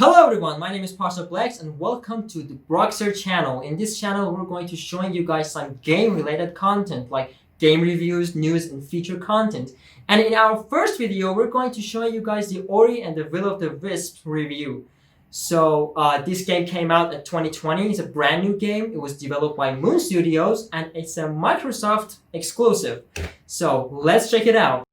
Hello everyone, my name is Pasha Blacks and welcome to the BROXER channel. In this channel, we're going to showing you guys some game-related content like game reviews, news, and feature content. And in our first video, we're going to show you guys the Ori and the Will of the Wisps review. So this game came out in 2020. It's a brand new game. It was developed by Moon Studios and it's a Microsoft exclusive. So let's check it out.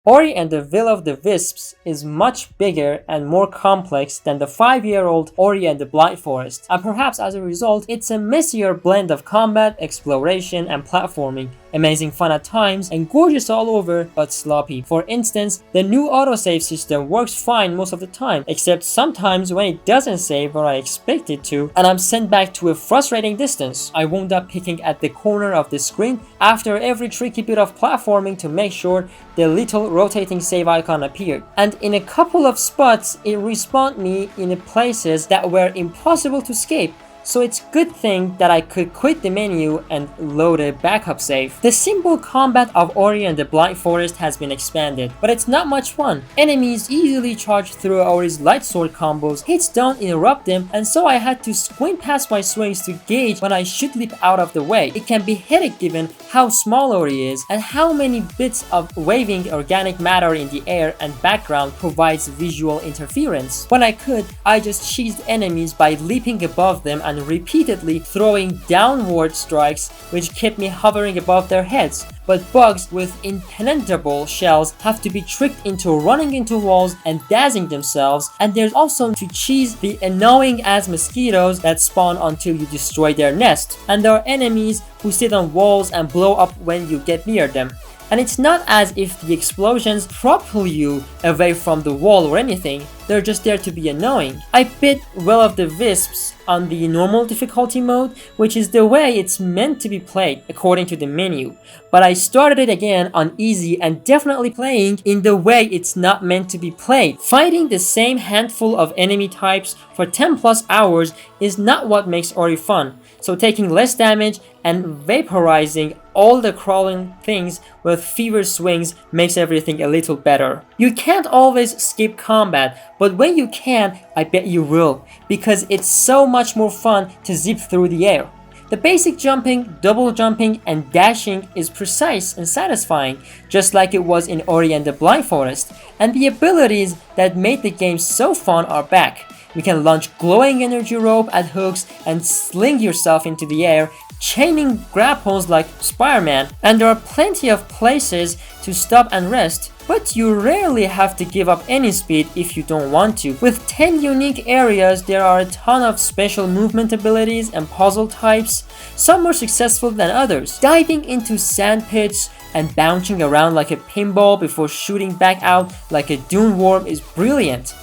Ori and the Will of the Wisps is much bigger and more complex than the 5-year-old Ori and the Blind Forest, and perhaps as a result, it's a messier blend of combat, exploration, and platforming. Amazing fun at times and gorgeous all over, but sloppy. For instance, the new autosave system works fine most of the time, except sometimes when it doesn't save where I expect it to, and I'm sent back to a frustrating distance. I wound up picking at the corner of the screen after every tricky bit of platforming to make sure the little rotating save icon appeared. And in a couple of spots, it respawned me in places that were impossible to escape. So it's a good thing that I could quit the menu and load a backup save. The simple combat of Ori and the Blind Forest has been expanded, but it's not much fun. Enemies easily charge through Ori's light sword combos, hits don't interrupt them, and so I had to squint past my swings to gauge when I should leap out of the way. It can be a headache given how small Ori is and how many bits of waving organic matter in the air and background provides visual interference. When I could, I just cheesed enemies by leaping above them and repeatedly throwing downward strikes which kept me hovering above their heads. But bugs with impenetrable shells have to be tricked into running into walls and dazzling themselves, and there's also to cheese the annoying ass mosquitoes that spawn until you destroy their nest. And there are enemies who sit on walls and blow up when you get near them. And it's not as if the explosions propel you away from the wall or anything, they're just there to be annoying. I beat Will of the Wisps on the normal difficulty mode, which is the way it's meant to be played according to the menu. But I started it again on easy and definitely playing in the way it's not meant to be played. Fighting the same handful of enemy types for 10 plus hours is not what makes Ori fun. So taking less damage and vaporizing all the crawling things with fever swings makes everything a little better. You can't always skip combat, but when you can, I bet you will, because it's so much more fun to zip through the air. The basic jumping, double jumping, and dashing is precise and satisfying, just like it was in Ori and the Blind Forest, and the abilities that made the game so fun are back. You can launch glowing energy rope at hooks and sling yourself into the air, chaining grapples like Spider-Man, and there are plenty of places to stop and rest, but you rarely have to give up any speed if you don't want to. With 10 unique areas, there are a ton of special movement abilities and puzzle types, some more successful than others. Diving into sand pits and bouncing around like a pinball before shooting back out like a dune worm is brilliant.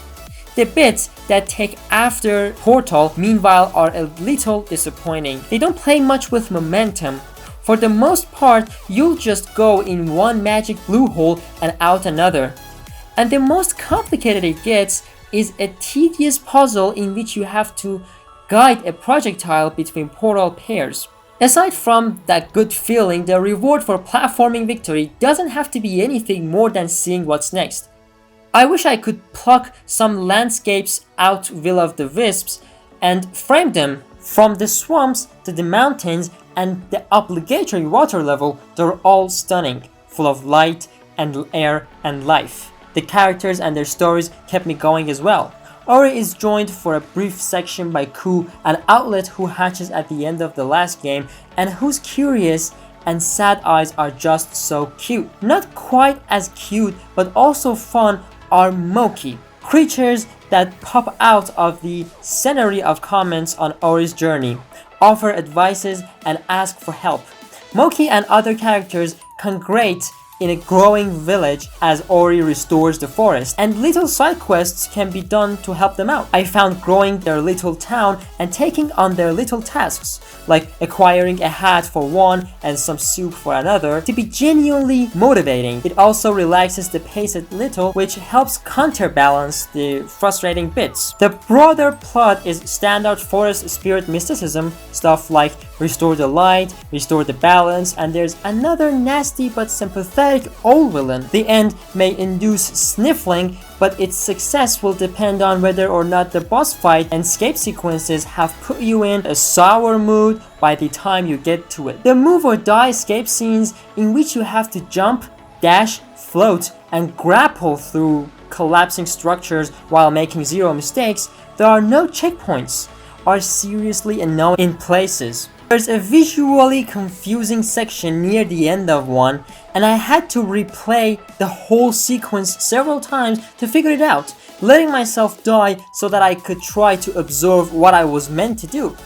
The bits that take after Portal, meanwhile, are a little disappointing. They don't play much with momentum. For the most part, you'll just go in one magic blue hole and out another. And the most complicated it gets is a tedious puzzle in which you have to guide a projectile between portal pairs. Aside from that good feeling, the reward for platforming victory doesn't have to be anything more than seeing what's next. I wish I could pluck some landscapes out Will of the Wisps and frame them. From the swamps to the mountains and the obligatory water level, they're all stunning, full of light and air and life. The characters and their stories kept me going as well. Ori is joined for a brief section by Ku, an outlet who hatches at the end of the last game and whose curious and sad eyes are just so cute. Not quite as cute but also fun are Moki, creatures that pop out of the scenery of comments on Ori's journey, offer advices and ask for help. Moki and other characters congregate in a growing village as Ori restores the forest, and little side quests can be done to help them out. I found growing their little town and taking on their little tasks, like acquiring a hat for one and some soup for another, to be genuinely motivating. It also relaxes the pace a little, which helps counterbalance the frustrating bits. The broader plot is standard forest spirit mysticism, stuff like restore the light, restore the balance, and there's another nasty but sympathetic old villain. The end may induce sniffling, but its success will depend on whether or not the boss fight and escape sequences have put you in a sour mood by the time you get to it. The move or die escape scenes in which you have to jump, dash, float, and grapple through collapsing structures while making zero mistakes, there are no checkpoints, are seriously annoying in places. There's a visually confusing section near the end of one, and I had to replay the whole sequence several times to figure it out, letting myself die so that I could try to observe what I was meant to do.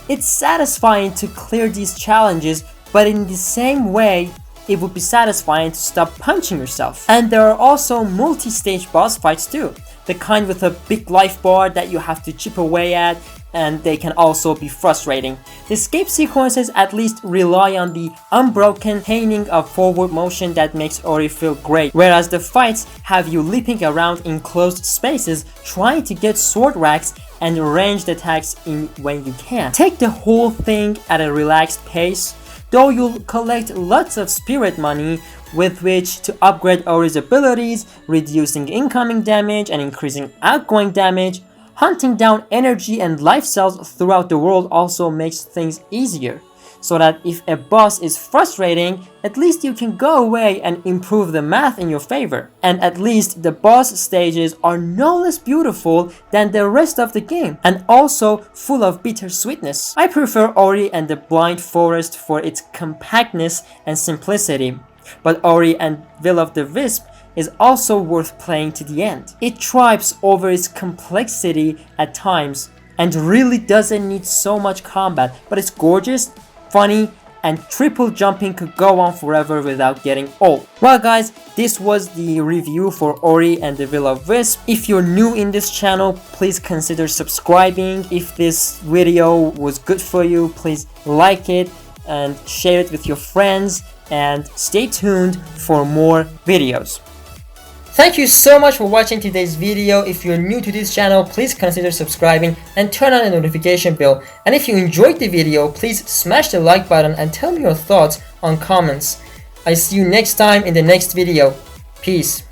It's satisfying to clear these challenges, but in the same way, it would be satisfying to stop punching yourself. And there are also multi-stage boss fights too, the kind with a big life bar that you have to chip away at, and they can also be frustrating. The escape sequences at least rely on the unbroken painting of forward motion that makes Ori feel great, whereas the fights have you leaping around in closed spaces trying to get sword racks and ranged attacks in when you can. Take the whole thing at a relaxed pace, though you'll collect lots of spirit money with which to upgrade Ori's abilities, reducing incoming damage and increasing outgoing damage. Hunting down energy and life cells throughout the world also makes things easier, so that if a boss is frustrating, at least you can go away and improve the math in your favor. And at least the boss stages are no less beautiful than the rest of the game, and also full of bittersweetness. I prefer Ori and the Blind Forest for its compactness and simplicity, but Ori and Will of the Wisp is also worth playing to the end. It triumphs over its complexity at times and really doesn't need so much combat, but it's gorgeous, funny, and triple jumping could go on forever without getting old. Well guys, this was the review for Ori and the Will of Wisp. If you're new in this channel, please consider subscribing. If this video was good for you, please like it and share it with your friends, and stay tuned for more videos. Thank you so much for watching today's video. If you're new to this channel, please consider subscribing and turn on the notification bell. And if you enjoyed the video, please smash the like button and tell me your thoughts on comments. I see you next time in the next video. Peace.